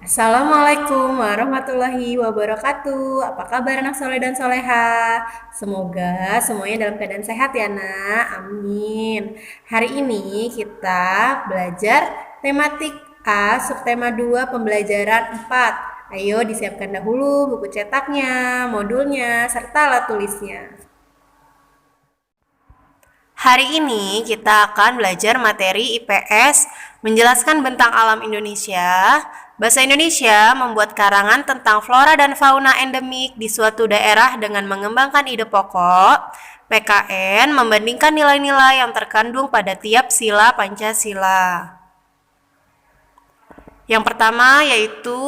Assalamualaikum warahmatullahi wabarakatuh. Apa kabar anak soleh dan soleha? Semoga semuanya dalam keadaan sehat ya nak. Amin. Hari ini kita belajar tematik A, subtema 2, pembelajaran 4. Ayo disiapkan dahulu buku cetaknya, modulnya, serta alat tulisnya. Hari ini kita akan belajar materi IPS, menjelaskan bentang alam Indonesia. Bahasa Indonesia membuat karangan tentang flora dan fauna endemik di suatu daerah dengan mengembangkan ide pokok. PKN membandingkan nilai-nilai yang terkandung pada tiap sila Pancasila. Yang pertama yaitu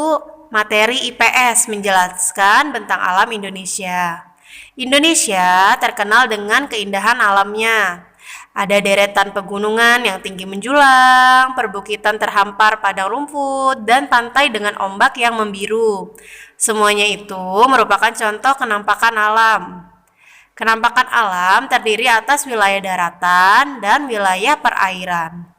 materi IPS, menjelaskan bentang alam Indonesia. Indonesia terkenal dengan keindahan alamnya. Ada deretan pegunungan yang tinggi menjulang, perbukitan terhampar padang rumput, dan pantai dengan ombak yang membiru. Semuanya itu merupakan contoh kenampakan alam. Kenampakan alam terdiri atas wilayah daratan dan wilayah perairan.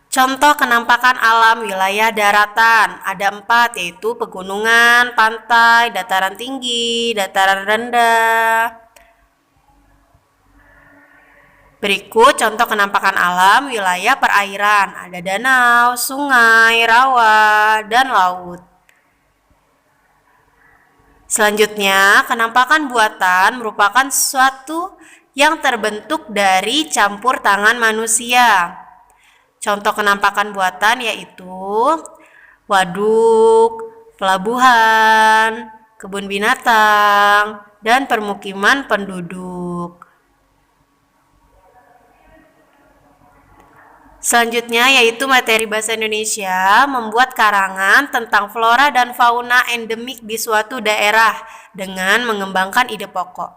Contoh kenampakan alam wilayah daratan ada 4, yaitu pegunungan, pantai, dataran tinggi, dataran rendah. Berikut contoh kenampakan alam wilayah perairan, ada danau, sungai, rawa, dan laut. Selanjutnya, kenampakan buatan merupakan sesuatu yang terbentuk dari campur tangan manusia. Contoh kenampakan buatan yaitu waduk, pelabuhan, kebun binatang, dan permukiman penduduk. Selanjutnya yaitu materi bahasa Indonesia, membuat karangan tentang flora dan fauna endemik di suatu daerah dengan mengembangkan ide pokok.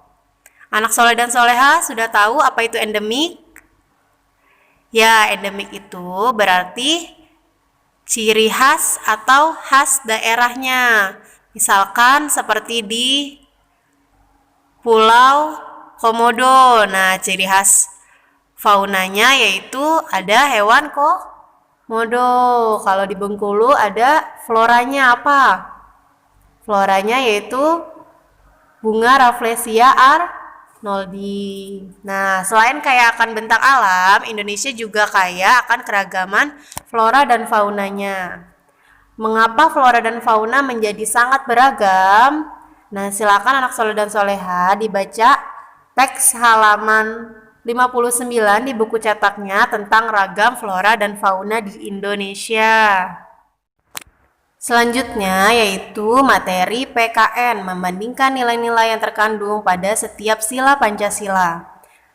Anak soleh dan soleha sudah tahu apa itu endemik? Ya, endemik itu berarti ciri khas atau khas daerahnya. Misalkan seperti di Pulau Komodo. Nah, ciri khas faunanya yaitu ada hewan komodo. Kalau di Bengkulu ada floranya apa? Floranya yaitu bunga Rafflesia Arnoldi. Nah, selain kaya akan bentang alam, Indonesia juga kaya akan keragaman flora dan faunanya. Mengapa flora dan fauna menjadi sangat beragam? Nah, silakan anak soleh dan soleha dibaca teks halaman 59 di buku cetaknya tentang ragam flora dan fauna di Indonesia. Selanjutnya yaitu materi PKN, membandingkan nilai-nilai yang terkandung pada setiap sila Pancasila.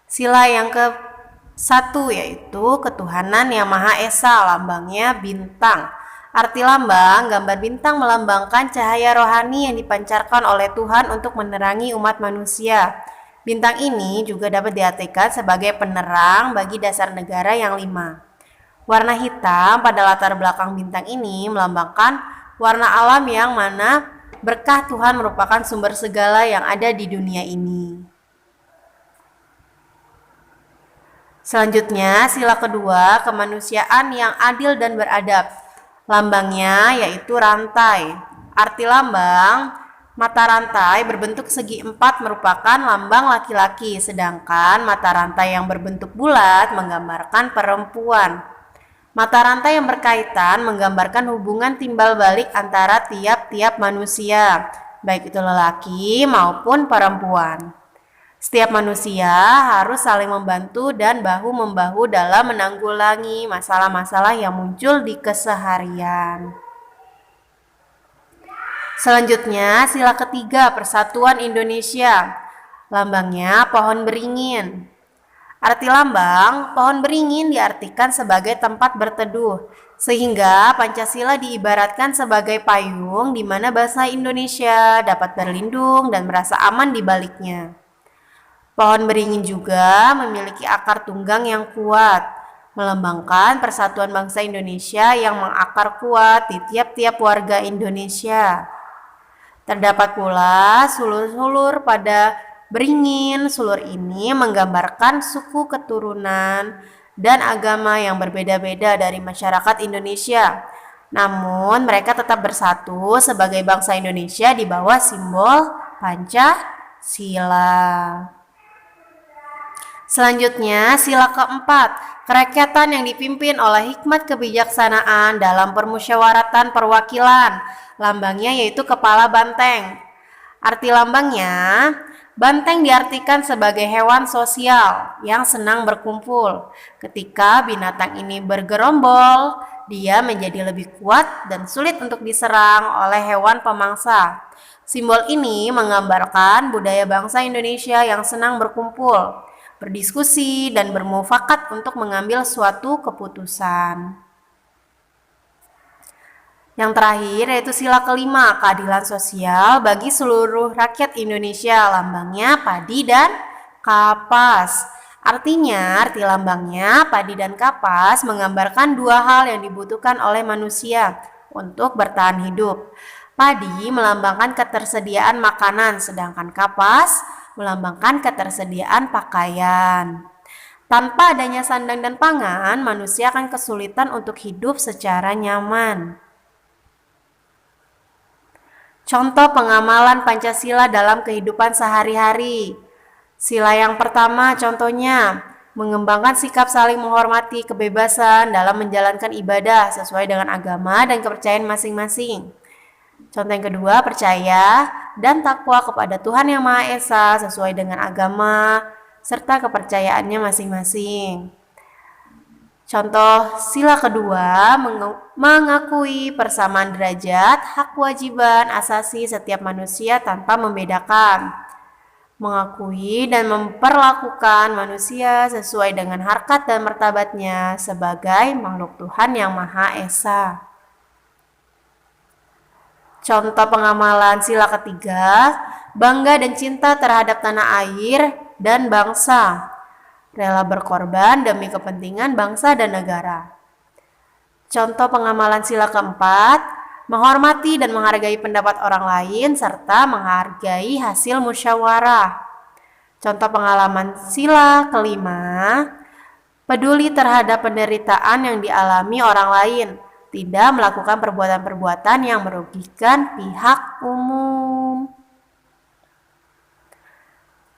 Sila yang ke-1 yaitu ketuhanan yang Maha Esa, lambangnya bintang. Arti lambang, gambar bintang melambangkan cahaya rohani yang dipancarkan oleh Tuhan untuk menerangi umat manusia. Bintang ini juga dapat diartikan sebagai penerang bagi dasar negara yang 5. Warna hitam pada latar belakang bintang ini melambangkan warna alam yang mana berkah Tuhan merupakan sumber segala yang ada di dunia ini. Selanjutnya, sila kedua, kemanusiaan yang adil dan beradab. Lambangnya yaitu rantai. Arti lambang, mata rantai berbentuk segi 4 merupakan lambang laki-laki, sedangkan mata rantai yang berbentuk bulat menggambarkan perempuan. Mata rantai yang berkaitan menggambarkan hubungan timbal balik antara tiap-tiap manusia, baik itu lelaki maupun perempuan. Setiap manusia harus saling membantu dan bahu-membahu dalam menanggulangi masalah-masalah yang muncul di keseharian. Selanjutnya, sila ketiga, persatuan Indonesia. Lambangnya pohon beringin. Arti lambang, pohon beringin diartikan sebagai tempat berteduh, sehingga Pancasila diibaratkan sebagai payung di mana bangsa Indonesia dapat berlindung dan merasa aman di baliknya. Pohon beringin juga memiliki akar tunggang yang kuat, melambangkan persatuan bangsa Indonesia yang mengakar kuat di tiap-tiap warga Indonesia. Terdapat pula sulur-sulur pada beringin. Sulur ini menggambarkan suku keturunan dan agama yang berbeda-beda dari masyarakat Indonesia. Namun, mereka tetap bersatu sebagai bangsa Indonesia di bawah simbol Pancasila. Selanjutnya, sila keempat, kerakyatan yang dipimpin oleh hikmat kebijaksanaan dalam permusyawaratan perwakilan. Lambangnya yaitu kepala banteng. Arti lambangnya, banteng diartikan sebagai hewan sosial yang senang berkumpul. Ketika binatang ini bergerombol, dia menjadi lebih kuat dan sulit untuk diserang oleh hewan pemangsa. Simbol ini menggambarkan budaya bangsa Indonesia yang senang berkumpul, berdiskusi, dan bermufakat untuk mengambil suatu keputusan. Yang terakhir yaitu sila kelima, keadilan sosial bagi seluruh rakyat Indonesia. Lambangnya padi dan kapas. Artinya, arti lambangnya padi dan kapas menggambarkan dua hal yang dibutuhkan oleh manusia untuk bertahan hidup. Padi melambangkan ketersediaan makanan, sedangkan kapas melambangkan ketersediaan pakaian. Tanpa adanya sandang dan pangan, manusia akan kesulitan untuk hidup secara nyaman. Contoh pengamalan Pancasila dalam kehidupan sehari-hari. Sila yang pertama contohnya, mengembangkan sikap saling menghormati kebebasan dalam menjalankan ibadah sesuai dengan agama dan kepercayaan masing-masing. Contoh yang kedua, percaya dan takwa kepada Tuhan Yang Maha Esa sesuai dengan agama serta kepercayaannya masing-masing. Contoh sila kedua, mengakui persamaan derajat, hak kewajiban asasi setiap manusia tanpa membedakan. Mengakui dan memperlakukan manusia sesuai dengan harkat dan martabatnya sebagai makhluk Tuhan Yang Maha Esa. Contoh pengamalan sila ketiga, bangga dan cinta terhadap tanah air dan bangsa, rela berkorban demi kepentingan bangsa dan negara. Contoh pengamalan sila keempat, menghormati dan menghargai pendapat orang lain serta menghargai hasil musyawarah. Contoh pengalaman sila kelima, peduli terhadap penderitaan yang dialami orang lain, tidak melakukan perbuatan-perbuatan yang merugikan pihak umum.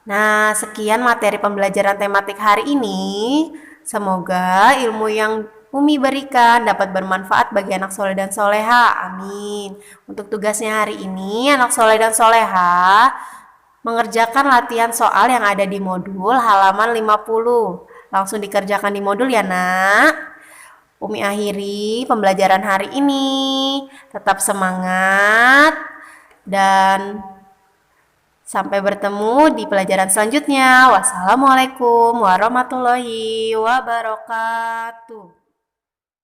Nah, sekian materi pembelajaran tematik hari ini. Semoga ilmu yang Umi berikan dapat bermanfaat bagi anak soleh dan soleha. Amin. Untuk tugasnya hari ini, anak soleh dan soleha mengerjakan latihan soal yang ada di modul halaman 50. Langsung dikerjakan di modul ya, Nak. Umi akhiri pembelajaran hari ini. Tetap semangat dan sampai bertemu di pelajaran selanjutnya. Wassalamualaikum warahmatullahi wabarakatuh.